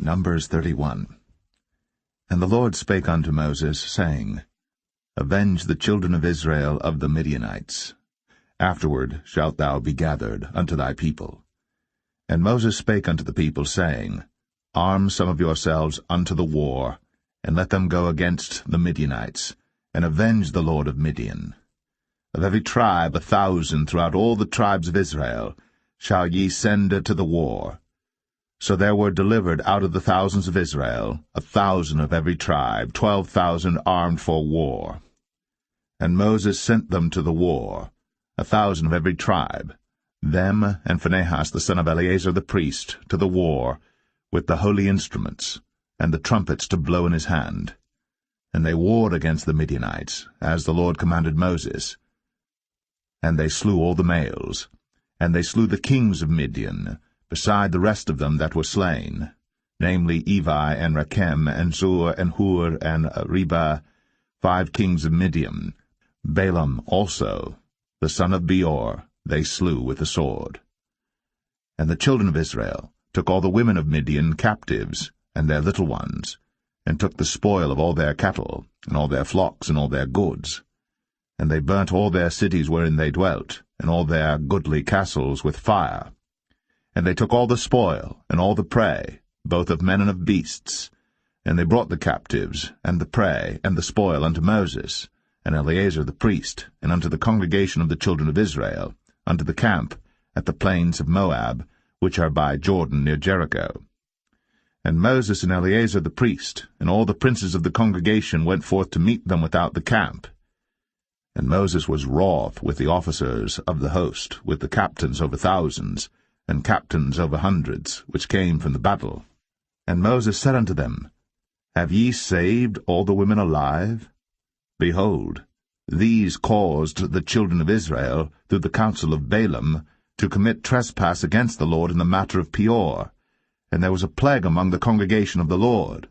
Numbers 31. And the Lord spake unto Moses, saying, Avenge the children of Israel of the Midianites. Afterward shalt thou be gathered unto thy people. And Moses spake unto the people, saying, Arm some of yourselves unto the war, and let them go against the Midianites, and avenge the Lord of Midian. Of every tribe 1,000 throughout all the tribes of Israel shall ye send to the war. So there were delivered out of the thousands of Israel 1,000 of every tribe, 12,000 armed for war. And Moses sent them to the war, 1,000 of every tribe, them and Phinehas the son of Eleazar the priest, to the war, with the holy instruments, and the trumpets to blow in his hand. And they warred against the Midianites, as the Lord commanded Moses. And they slew all the males, and they slew the kings of Midian, beside the rest of them that were slain, namely Evi, and Rechem, and Zur, and Hur, and Reba, 5 kings of Midian. Balaam also, the son of Beor, they slew with the sword. And the children of Israel took all the women of Midian captives, and their little ones, and took the spoil of all their cattle, and all their flocks, and all their goods. And they burnt all their cities wherein they dwelt, and all their goodly castles with fire. And they took all the spoil, and all the prey, both of men and of beasts. And they brought the captives, and the prey, and the spoil unto Moses, and Eleazar the priest, and unto the congregation of the children of Israel, unto the camp at the plains of Moab, which are by Jordan near Jericho. And Moses and Eleazar the priest, and all the princes of the congregation went forth to meet them without the camp. And Moses was wroth with the officers of the host, with the captains over thousands, and captains over hundreds, which came from the battle. And Moses said unto them, Have ye saved all the women alive? Behold, these caused the children of Israel, through the counsel of Balaam, to commit trespass against the Lord in the matter of Peor, and there was a plague among the congregation of the Lord.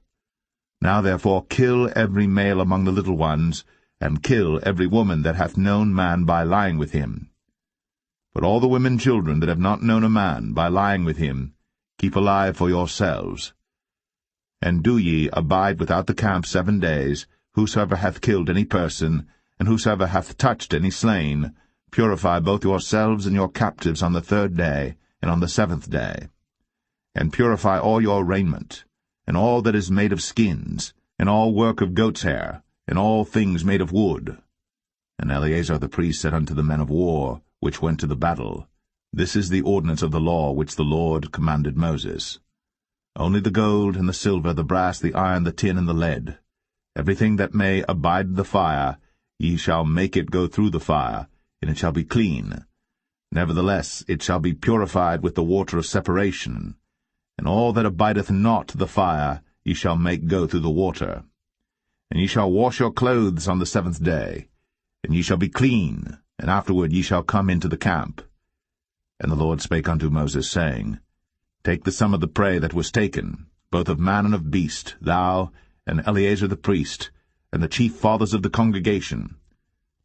Now therefore kill every male among the little ones, and kill every woman that hath known man by lying with him. But all the women children that have not known a man by lying with him, keep alive for yourselves. And do ye abide without the camp 7 days, whosoever hath killed any person, and whosoever hath touched any slain, purify both yourselves and your captives on the 3rd day, and on the 7th day. And purify all your raiment, and all that is made of skins, and all work of goat's hair, and all things made of wood. And Eleazar the priest said unto the men of war, which went to the battle, This is the ordinance of the law which the Lord commanded Moses. Only the gold, and the silver, the brass, the iron, the tin, and the lead, everything that may abide the fire, ye shall make it go through the fire, and it shall be clean. Nevertheless it shall be purified with the water of separation, and all that abideth not the fire ye shall make go through the water. And ye shall wash your clothes on the 7th day, and ye shall be clean, and afterward ye shall come into the camp. And the Lord spake unto Moses, saying, Take the sum of the prey that was taken, both of man and of beast, thou, and Eleazar the priest, and the chief fathers of the congregation,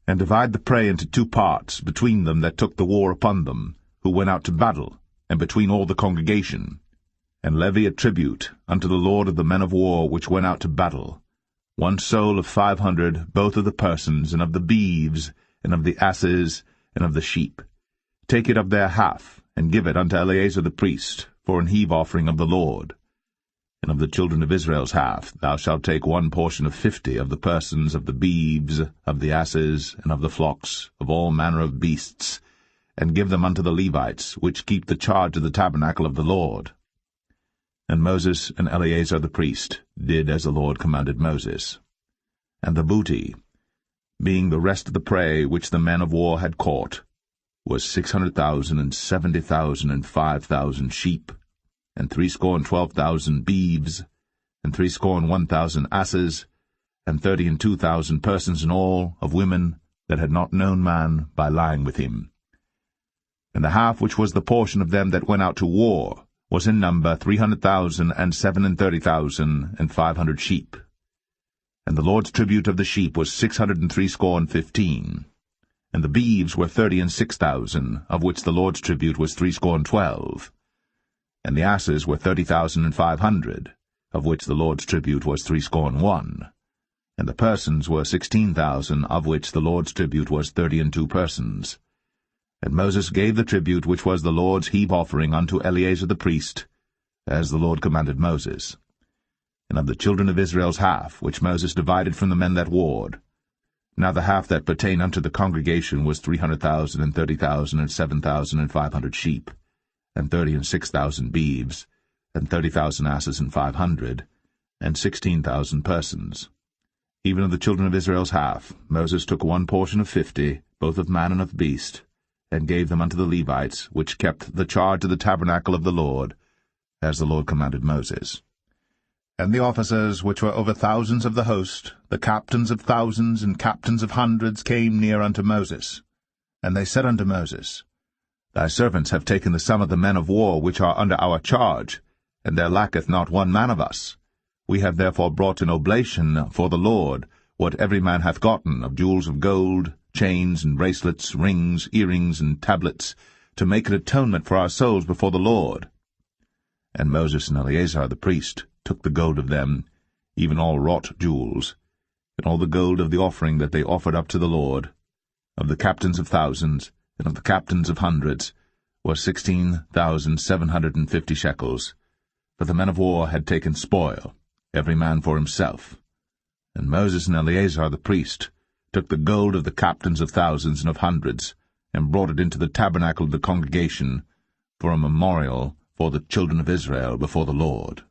and divide the prey into 2 parts, between them that took the war upon them, who went out to battle, and between all the congregation. And levy a tribute unto the Lord of the men of war which went out to battle, 1 soul of 500, both of the persons, and of the beeves, and of the asses, and of the sheep. Take it of their half, and give it unto Eleazar the priest, for an heave offering of the Lord. And of the children of Israel's half thou shalt take 1 portion of 50 of the persons, of the beeves, of the asses, and of the flocks, of all manner of beasts, and give them unto the Levites, which keep the charge of the tabernacle of the Lord. And Moses and Eleazar the priest did as the Lord commanded Moses. And the booty, being the rest of the prey which the men of war had caught, was 600,000, and 70,000, and 5,000 sheep, and 12,000 beeves, and 1,000 asses, and 32,000 persons in all, of women that had not known man by lying with him. And the half which was the portion of them that went out to war was in number 300,000, and 37,000, and 500 sheep. And the Lord's tribute of the sheep was 615. And the beeves were 36,000, of which the Lord's tribute was 12. And the asses were 30,500, of which the Lord's tribute was 61. And the persons were 16,000, of which the Lord's tribute was 32 persons. And Moses gave the tribute which was the Lord's heap offering unto Eleazar the priest, as the Lord commanded Moses. And of the children of Israel's half, which Moses divided from the men that warred, now the half that pertained unto the congregation was 300,000, and 30,000, and 7,500 sheep, and 30 and 6,000 beeves, and 30,000 asses and 500, and 16,000 persons. Even of the children of Israel's half, Moses took one portion of 50, both of man and of beast, and gave them unto the Levites, which kept the charge of the tabernacle of the Lord, as the Lord commanded Moses. And the officers which were over thousands of the host, the captains of thousands and captains of hundreds, came near unto Moses. And they said unto Moses, Thy servants have taken the sum of the men of war which are under our charge, and there lacketh not one man of us. We have therefore brought an oblation for the Lord, what every man hath gotten, of jewels of gold, chains and bracelets, rings, earrings, and tablets, to make an atonement for our souls before the Lord. And Moses and Eleazar the priest took the gold of them, even all wrought jewels, and all the gold of the offering that they offered up to the Lord, of the captains of thousands, and of the captains of hundreds, was 16,750 shekels. For the men of war had taken spoil, every man for himself. And Moses and Eleazar the priest took the gold of the captains of thousands and of hundreds, and brought it into the tabernacle of the congregation, for a memorial for the children of Israel before the Lord.